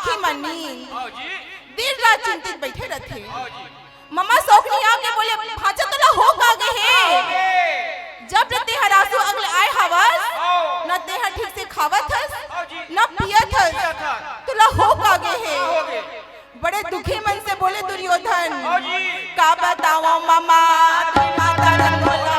आखी मनी दिन रात चिंतित बैठे रहते। ममा शौकनी आके बोले भाचा तोला हो कागे है जब रते हरासु अगले आए हवस न ते ठीक से खावत हस न पियत हस तोला हो कागे है। बड़े दुखी मन से बोले दुर्योधन का बताओ मामा माता रंगोला